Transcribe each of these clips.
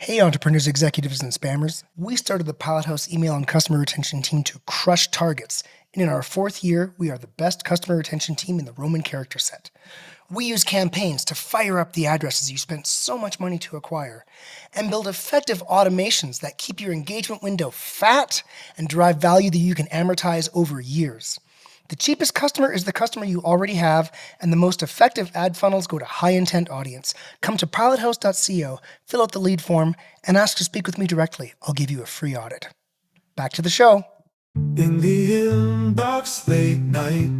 Hey entrepreneurs, executives, and spammers. We started the Pilot House email and customer retention team to crush targets. And in our 4th year, we are the best customer retention team in the Roman character set. We use campaigns to fire up the addresses you spent so much money to acquire and build effective automations that keep your engagement window fat and drive value that you can amortize over years. The cheapest customer is the customer you already have, and the most effective ad funnels go to high-intent audience. Come to pilothouse.co, fill out the lead form, and ask to speak with me directly. I'll give you a free audit. Back to the show. In the inbox late night,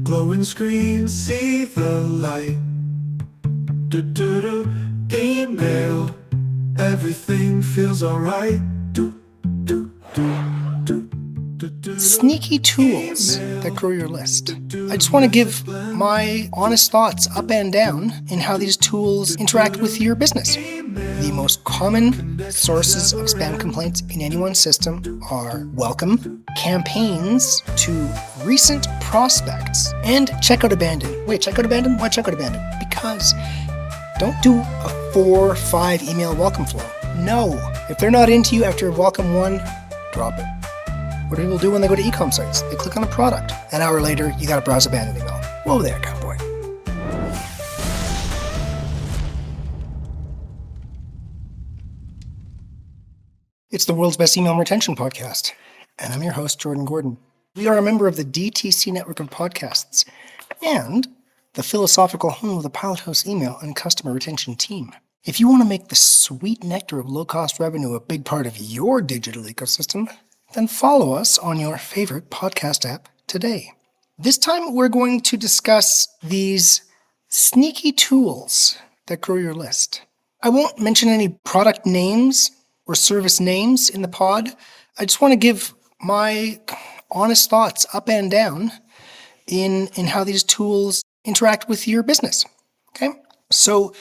glowing screen, see the light. Email, everything feels alright. Sneaky tools that grow your list. I just want to give my honest thoughts up and down in how these tools interact with your business. The most common sources of spam complaints in anyone's system are welcome, campaigns to recent prospects, and checkout abandon. Wait, checkout abandon? Why checkout abandon? Because don't do a 4 or 5 email welcome flow. No, if they're not into you after welcome 1, drop it. What do people do when they go to e-com sites? They click on a product. An hour later, you got a browse abandoned email. Whoa there, cowboy. It's the world's best email retention podcast, and I'm your host, Jordan Gordon. We are a member of the DTC network of podcasts and the philosophical home of the Pilot House email and customer retention team. If you want to make the sweet nectar of low-cost revenue a big part of your digital ecosystem, then follow us on your favorite podcast app today. This time we're going to discuss these sneaky tools that grow your list. I won't mention any product names or service names in the pod. I just want to give my honest thoughts up and down in how these tools interact with your business. Okay? So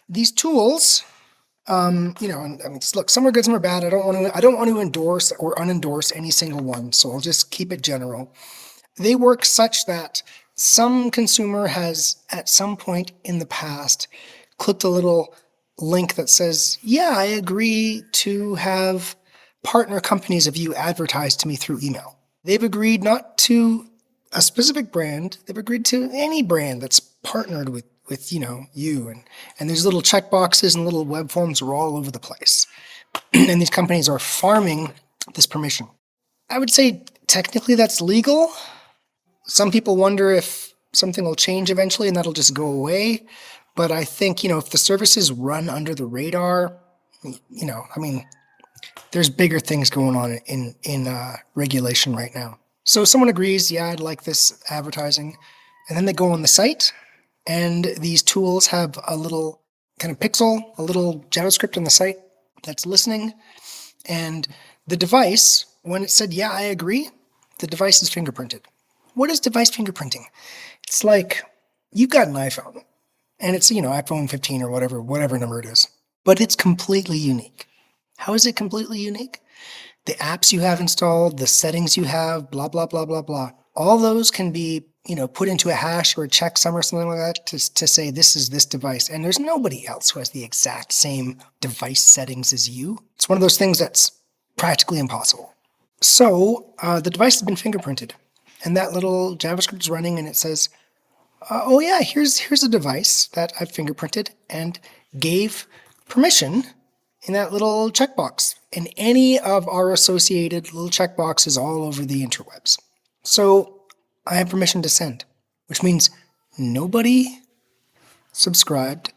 these tools, look, some are good, some are bad. I don't want to endorse or unendorse any single one, so I'll just keep it general. They work such that some consumer has, at some point in the past, clicked a little link that says, yeah, I agree to have partner companies of you advertise to me through email. They've agreed not to a specific brand, they've agreed to any brand that's partnered with you, and there's little checkboxes and little web forms are all over the place. And these companies are farming this permission. I would say technically that's legal. Some people wonder if something will change eventually and that'll just go away. But I think, if the services run under the radar, there's bigger things going on in regulation right now. So someone agrees, yeah, I'd like this advertising. And then they go on the site, and these tools have a little kind of pixel, a little JavaScript on the site that's listening. And the device, when it said, yeah, I agree, the device is fingerprinted. What is device fingerprinting? It's like you've got an iPhone, and it's, iPhone 15 or whatever number it is. But it's completely unique. How is it completely unique? The apps you have installed, the settings you have, blah, blah, blah, blah, blah. All those can be put into a hash or a checksum or something like that to say this is this device. And there's nobody else who has the exact same device settings as you. It's one of those things that's practically impossible. So the device has been fingerprinted, and that little JavaScript is running, and it says, oh yeah, here's a device that I've fingerprinted and gave permission in that little checkbox, and any of our associated little checkboxes all over the interwebs. So I have permission to send, which means nobody subscribed,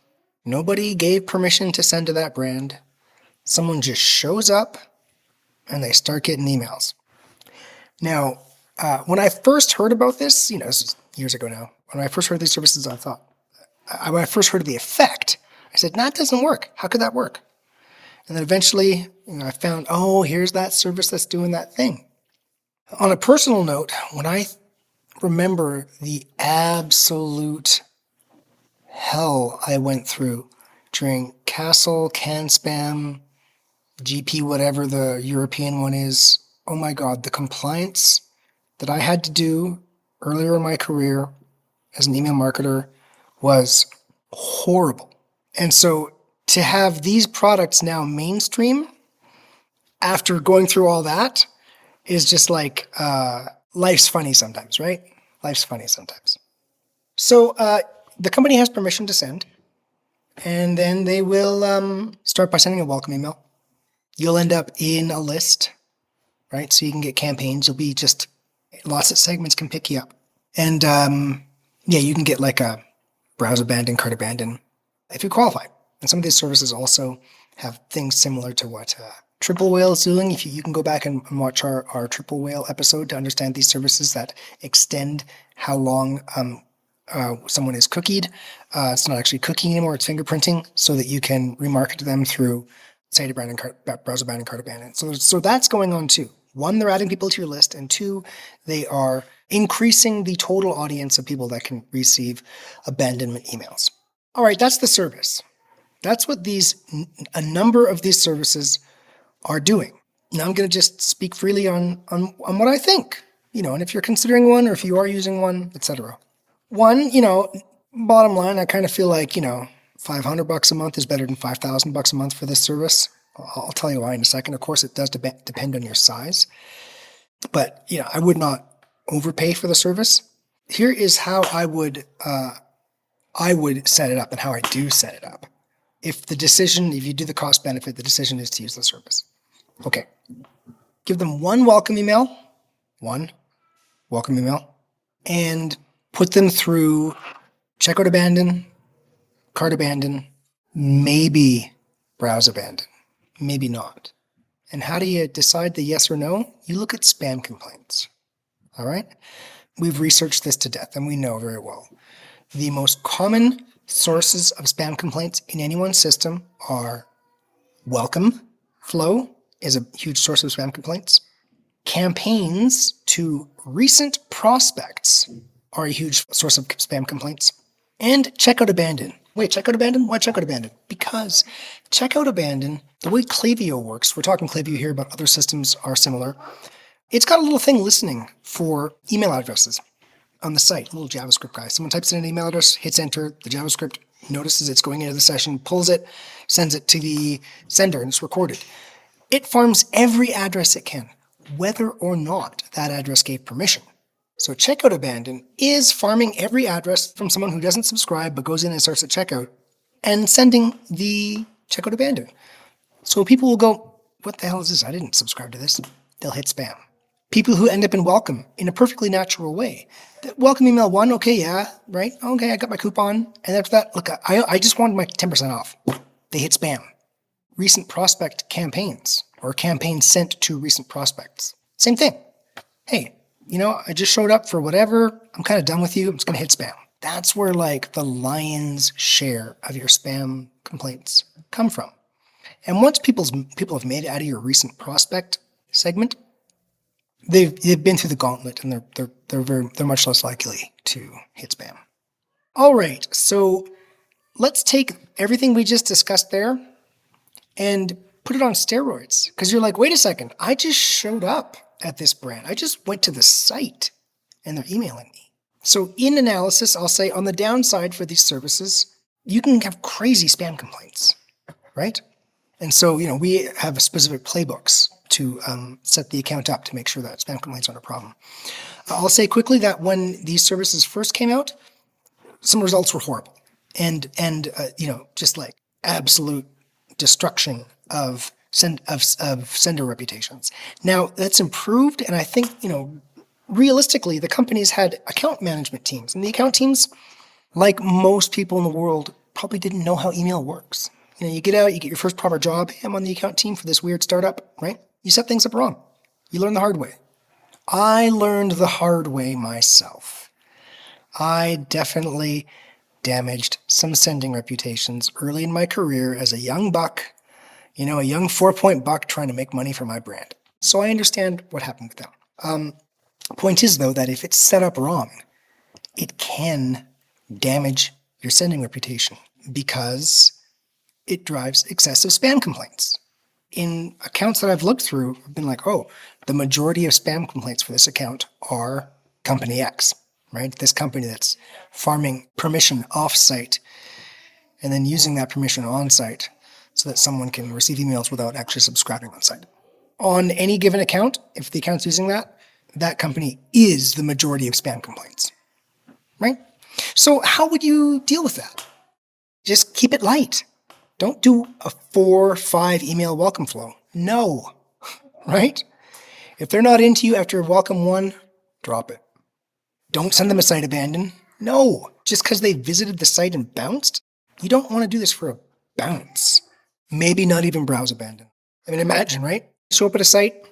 nobody gave permission to send to that brand. Someone just shows up and they start getting emails. Now, when I first heard about this, this is years ago now, when I first heard these services, I thought, when I first heard of the effect, I said, that doesn't work. How could that work? And then eventually, I found, here's that service that's doing that thing. On a personal note, when I remember the absolute hell I went through during Castle, CanSpam, GP, whatever the European one is. Oh my God, the compliance that I had to do earlier in my career as an email marketer was horrible. And so to have these products now mainstream after going through all that is just like, life's funny sometimes, right? Life's funny sometimes. So the company has permission to send, and then they will start by sending a welcome email. You'll end up in a list, right? So you can get campaigns. You'll be just, lots of segments can pick you up. And yeah, you can get like a browse abandon, cart abandon if you qualify. And some of these services also have things similar to what Triple Whale is doing. If you can go back and watch our Triple Whale episode to understand these services that extend how long someone is cookied. It's not actually cooking anymore, it's fingerprinting, so that you can remarket them through site abandon, browse abandon, cart abandon. So that's going on too. One, they're adding people to your list, and two, they are increasing the total audience of people that can receive abandonment emails. All right, that's the service. That's what a number of these services are doing. Now I'm going to just speak freely on what I think, and if you're considering one or if you are using one, etc. One, bottom line, I kind of feel like, $500 a month is better than $5,000 a month for this service. I'll tell you why in a second. Of course, it does depend on your size, but I would not overpay for the service. Here is how I would set it up and how I do set it up. If you do the cost benefit, the decision is to use the service. Okay. Give them one welcome email, and put them through checkout abandon, cart abandon, maybe browse abandon, maybe not. And how do you decide the yes or no? You look at spam complaints. All right? We've researched this to death, and we know very well. The most common sources of spam complaints in anyone's system are welcome flow is a huge source of spam complaints. Campaigns to recent prospects are a huge source of spam complaints. And checkout abandon. Wait, checkout abandon? Why checkout abandon? Because checkout abandon, the way Klaviyo works, we're talking Klaviyo here, but other systems are similar. It's got a little thing listening for email addresses on the site, a little JavaScript guy. Someone types in an email address, hits enter, the JavaScript notices it's going into the session, pulls it, sends it to the sender, and it's recorded. It farms every address it can, whether or not that address gave permission. So checkout abandon is farming every address from someone who doesn't subscribe but goes in and starts at checkout and sending the checkout abandon. So people will go, what the hell is this? I didn't subscribe to this. They'll hit spam. People who end up in welcome in a perfectly natural way. Welcome email 1, okay, yeah, right? Okay, I got my coupon. And after that, look, I just wanted my 10% off. They hit spam. Recent prospect campaigns or campaigns sent to recent prospects. Same thing. Hey, I just showed up for whatever. I'm kind of done with you. I'm just going to hit spam. That's where the lion's share of your spam complaints come from. And once people have made it out of your recent prospect segment, they've been through the gauntlet, and they're much less likely to hit spam. All right, so let's take everything we just discussed there and put it on steroids. Because you're like, wait a second, I just showed up at this brand. I just went to the site and they're emailing me. So in analysis, I'll say on the downside for these services, you can have crazy spam complaints, right? And so, we have specific playbooks to set the account up to make sure that spam complaints aren't a problem. I'll say quickly that when these services first came out, some results were horrible. And just like absolute destruction of sender reputations. Now, that's improved, and I think, realistically, the companies had account management teams, and the account teams, like most people in the world, probably didn't know how email works. You get out, you get your first proper job. Hey, I'm on the account team for this weird startup, right? You set things up wrong. You learn the hard way. I learned the hard way myself. I definitely damaged some sending reputations early in my career as a young buck, a young 4-point buck trying to make money for my brand. So I understand what happened with them. Point is, though, that if it's set up wrong, it can damage your sending reputation because it drives excessive spam complaints. In accounts that I've looked through, I've been like, oh, the majority of spam complaints for this account are company X, right? This company that's farming permission off-site and then using that permission on-site so that someone can receive emails without actually subscribing on site. On any given account, if the account's using that, that company is the majority of spam complaints, right? So how would you deal with that? Just keep it light. Don't do a 4 or 5 email welcome flow. No, right? If they're not into you after welcome 1, drop it. Don't send them a site abandon. No, just because they visited the site and bounced, you don't want to do this for a bounce. Maybe not even browse abandon. I mean, imagine, right? Show up at a site,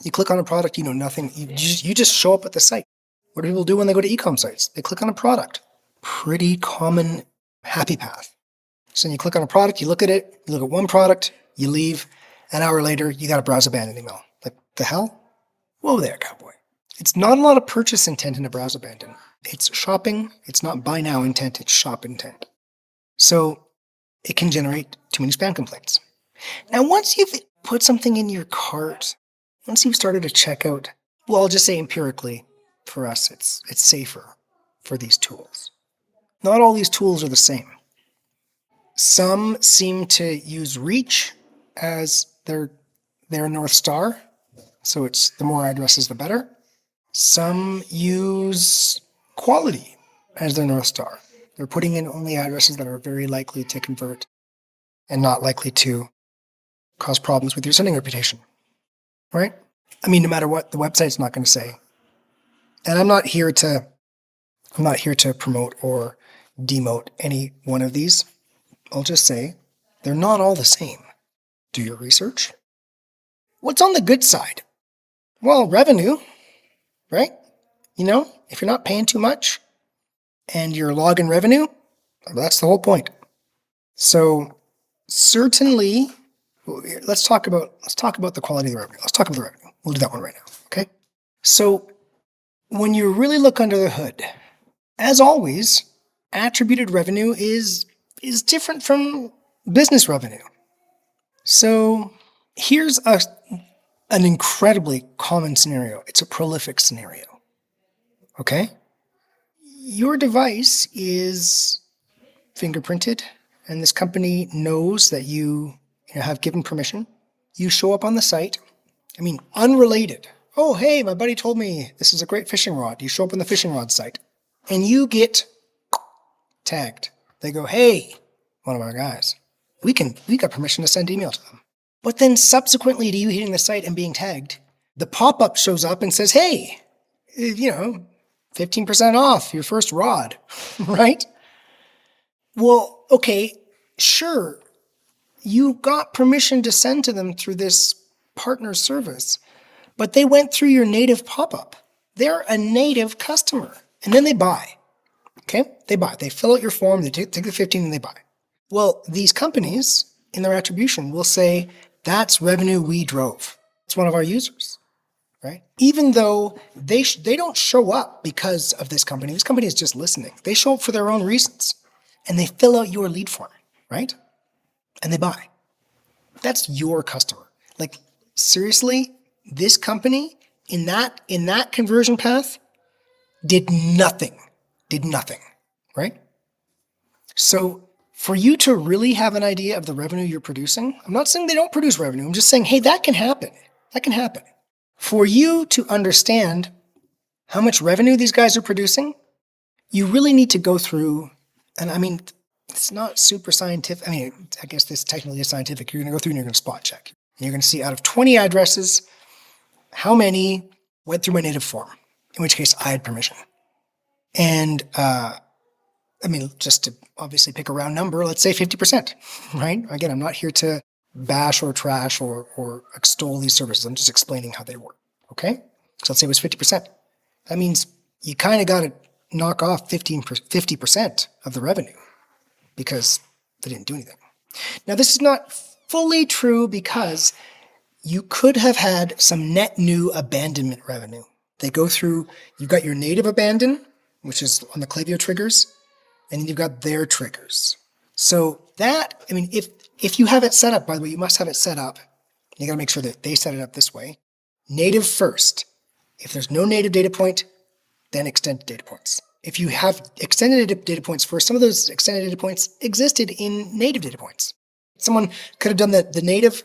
you click on a product, you know nothing. You just show up at the site. What do people do when they go to e-com sites? They click on a product. Pretty common happy path. So you click on a product, you look at it, you look at one product, you leave. An hour later, you got a browse abandon email. Like, the hell? Whoa there, cowboy. It's not a lot of purchase intent in a browse abandon. It's shopping. It's not buy now intent, it's shop intent. So it can generate too many spam complaints. Now, once you've put something in your cart, once you've started a checkout, well, I'll just say empirically, for us, it's safer for these tools. Not all these tools are the same. Some seem to use reach as their North Star. So it's the more addresses, the better. Some use quality as their North Star. They're putting in only addresses that are very likely to convert and not likely to cause problems with your sending reputation, right? I mean, no matter what, the website's not going to say. And I'm not here to promote or demote any one of these. I'll just say they're not all the same. Do your research. What's on the good side? Well, revenue, right? You know, if you're not paying too much and you're logging revenue, that's the whole point. So certainly, let's talk about the quality of the revenue. Let's talk about the revenue. We'll do that one right now, okay? So when you really look under the hood, as always, attributed revenue is different from business revenue. So here's an incredibly common scenario. It's a prolific scenario. Okay? Your device is fingerprinted, and this company knows that you have given permission. You show up on the site. I mean, unrelated. Oh, hey, my buddy told me this is a great fishing rod. You show up on the fishing rod site, and you get tagged. They go, hey, one of our guys, we got permission to send email to them. But then subsequently to you hitting the site and being tagged, the pop-up shows up and says, hey, 15% off your first rod, right? Well, okay, sure, you got permission to send to them through this partner service, but they went through your native pop-up. They're a native customer, and then they buy, okay? They buy. They fill out your form, they take the 15, and they buy. Well, these companies in their attribution will say, that's revenue we drove. It's one of our users, right? Even though they don't show up because of this company. This company is just listening. They show up for their own reasons, and they fill out your lead form, right? And they buy. That's your customer. Like, seriously, this company in that conversion path did nothing, right? So for you to really have an idea of the revenue you're producing, I'm not saying they don't produce revenue. I'm just saying, hey, that can happen. That can happen. For you to understand how much revenue these guys are producing, you really need to go through, and I mean, it's not super scientific. I mean, I guess this technically is scientific. You're going to go through and you're going to spot check. And you're going to see out of 20 addresses, how many went through my native form, in which case I had permission. And I mean, just to obviously pick a round number, let's say 50%, right? Again, I'm not here to bash or trash or extol these services. I'm just explaining how they work, okay? So let's say it was 50%. That means you kind of got to knock off 50% of the revenue because they didn't do anything. Now, this is not fully true because you could have had some net new abandonment revenue. They go through, you've got your native abandon, which is on the Klaviyo triggers, and then you've got their triggers. So that, I mean, if you have it set up, by the way, you must have it set up. You got to make sure that they set it up this way. Native first. If there's no native data point, then extended data points. If you have extended data points first, some of those extended data points existed in native data points. Someone could have done the native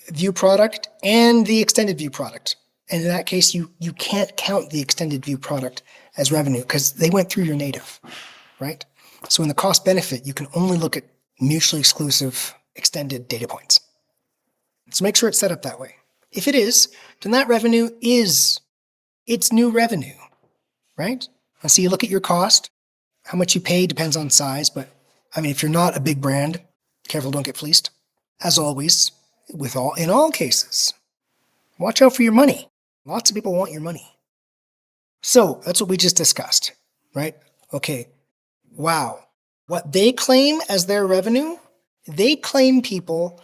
view product and the extended view product. And in that case, you can't count the extended view product as revenue because they went through your native, right? So in the cost benefit, you can only look at mutually exclusive extended data points. So make sure it's set up that way. If it is, then that revenue is its new revenue, right? And so you look at your cost, how much you pay depends on size, but I mean, if you're not a big brand, careful, don't get fleeced. As always, in all cases, watch out for your money. Lots of people want your money. So that's what we just discussed, right? Okay, wow. What they claim as their revenue, they claim people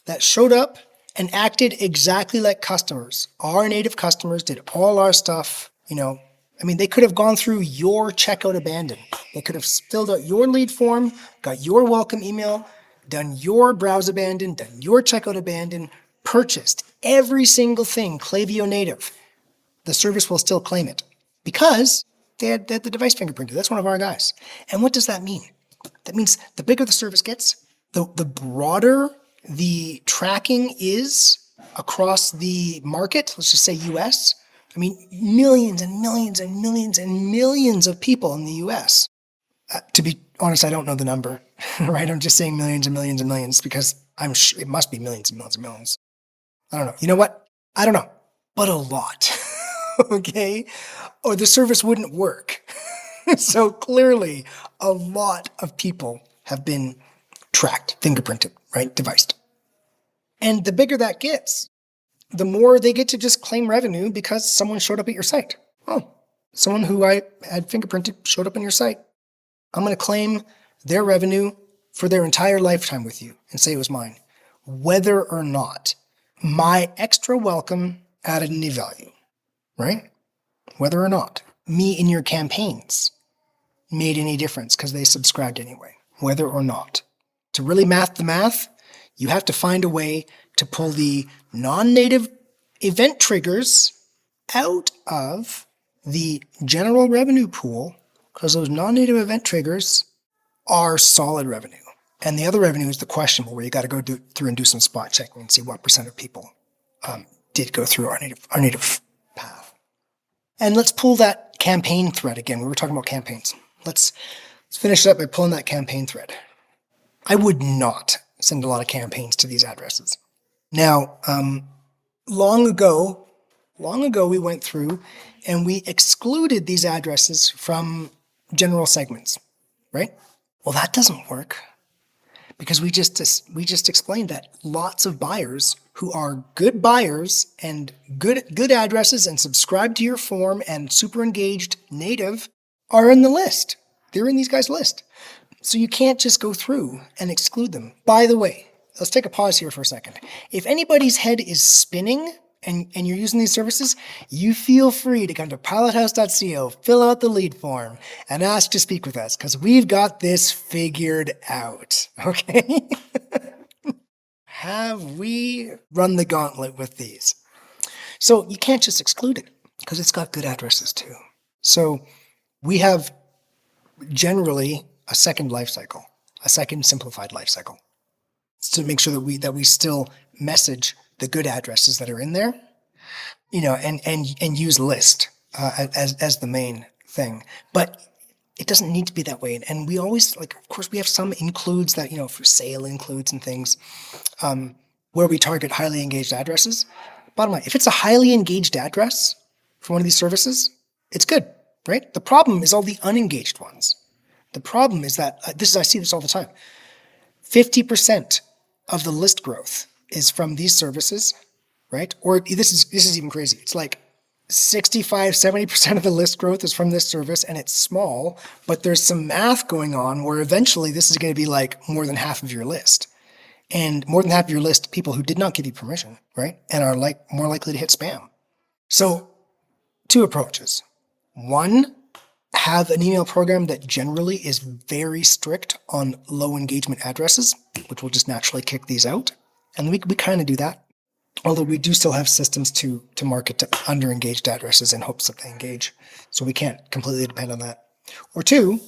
that showed up and acted exactly like customers. Our native customers did all our stuff, I mean, they could have gone through your checkout abandon. They could have filled out your lead form, got your welcome email, done your browse abandon, done your checkout abandon, purchased every single thing Klaviyo native. The service will still claim it because they had the device fingerprinted. That's one of our guys. And what does that mean? That means the bigger the service gets, the broader the tracking is across the market, let's just say US. I mean, millions and millions and millions and millions of people in the US. To be honest, I don't know the number, right? I'm just saying millions and millions and millions because I'm sure it must be millions and millions and millions. I don't know. You know what? I don't know, but a lot, okay? Or the service wouldn't work. So clearly, a lot of people have been tracked, fingerprinted, right? Deviced. And the bigger that gets, the more they get to just claim revenue because someone showed up at your site. Oh, someone who I had fingerprinted showed up on your site. I'm going to claim their revenue for their entire lifetime with you and say it was mine, whether or not my extra welcome added any value, right? Whether or not me in your campaigns made any difference because they subscribed anyway, whether or not. To really math the math, you have to find a way to pull the non-native event triggers out of the general revenue pool because those non-native event triggers are solid revenue. And the other revenue is the questionable, where you got to go through and do some spot checking and see what % of people did go through our native path. And let's pull that campaign thread again. We were talking about campaigns. Let's finish it up by pulling that campaign thread. I would not send a lot of campaigns to these addresses. Now, long ago, we went through and we excluded these addresses from general segments, right? Well, that doesn't work because we just explained that lots of buyers who are good buyers and good addresses and subscribe to your form and super engaged native are in the list. They're in these guys' list. So you can't just go through and exclude them. By the way, let's take a pause here for a second. If anybody's head is spinning and you're using these services, you feel free to come to pilothouse.co, fill out the lead form, and ask to speak with us because we've got this figured out, okay? Have we run the gauntlet with these? So you can't just exclude it because it's got good addresses too. So we have generally a second life cycle, a second simplified life cycle, to make sure that we still message the good addresses that are in there, and use list as the main thing. But it doesn't need to be that way. And we always, of course, we have some includes that, for sale includes and things, where we target highly engaged addresses. Bottom line, if it's a highly engaged address for one of these services, it's good, right? The problem is all the unengaged ones. The problem is that, I see this all the time, 50% of the list growth is from these services, right? Or this is even crazy. It's like 65, 70% of the list growth is from this service and it's small, but there's some math going on where eventually this is going to be like more than half of your list. And more than half of your list, people who did not give you permission, right? And are more likely to hit spam. So 2 approaches. 1, have an email program that generally is very strict on low engagement addresses, which will just naturally kick these out. And we kind of do that. Although we do still have systems to market to under-engaged addresses in hopes that they engage. So we can't completely depend on that. Or 2,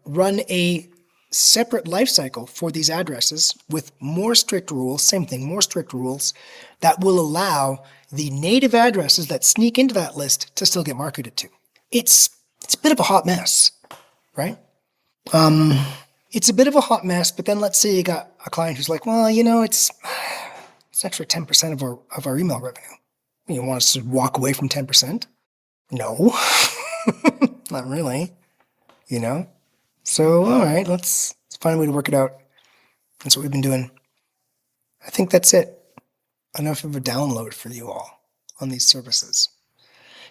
run a separate life cycle for these addresses with more strict rules, same thing, more strict rules that will allow the native addresses that sneak into that list to still get marketed to. It's a bit of a hot mess, right? It's a bit of a hot mess, but then let's say you got a client who's like, well, it's extra 10% of our email revenue. You want us to walk away from 10%? No, not really, So, all right, let's find a way to work it out. That's what we've been doing. I think that's it. Enough of a download for you all on these services.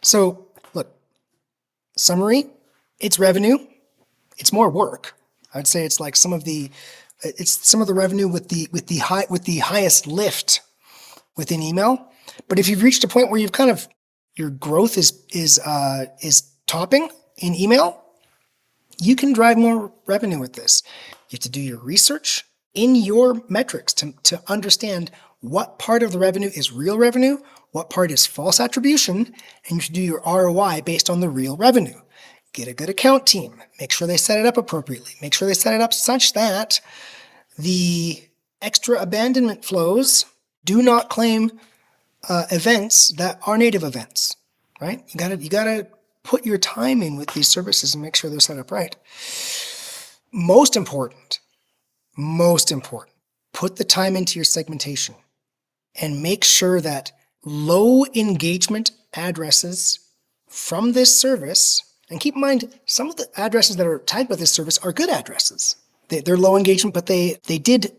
So, look, summary, it's revenue. It's more work. I'd say it's like some of the revenue with the highest lift within email. But if you've reached a point where you've your growth is topping in email, you can drive more revenue with this. You have to do your research in your metrics to understand what part of the revenue is real revenue, what part is false attribution, and you should do your ROI based on the real revenue. Get a good account team. Make sure they set it up appropriately. Make sure they set it up such that the extra abandonment flows do not claim events that are native events, right? You gotta put your time in with these services and make sure they're set up right. Most important, put the time into your segmentation and make sure that low engagement addresses from this service, and keep in mind, some of the addresses that are tagged by this service are good addresses. They're low engagement, but they did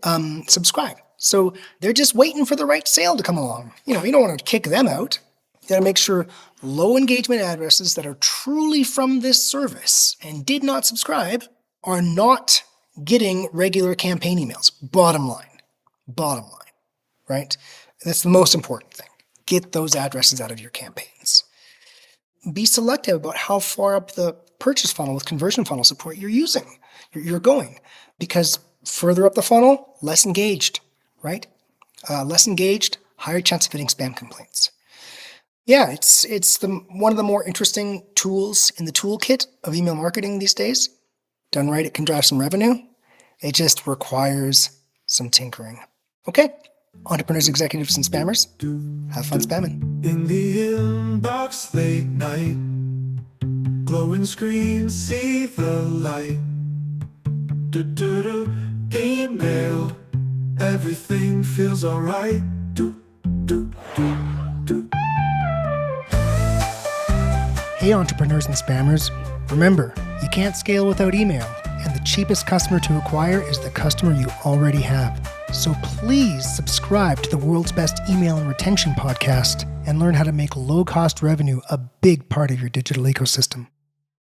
subscribe. So they're just waiting for the right sale to come along. You don't want to kick them out. You got to make sure low engagement addresses that are truly from this service and did not subscribe are not getting regular campaign emails. Bottom line, right? That's the most important thing. Get those addresses out of your campaigns. Be selective about how far up the purchase funnel with conversion funnel support you're going, because further up the funnel, less engaged, right? Less engaged, higher chance of hitting spam complaints. Yeah, it's one of the more interesting tools in the toolkit of email marketing these days. Done right, it can drive some revenue. It just requires some tinkering. Okay, entrepreneurs, executives, and spammers, have fun spamming. In the inbox late night, glowing screen, see the light. Email, everything feels alright. Hey entrepreneurs and spammers, remember, you can't scale without email, and the cheapest customer to acquire is the customer you already have. So please subscribe to the world's best email and retention podcast and learn how to make low-cost revenue a big part of your digital ecosystem.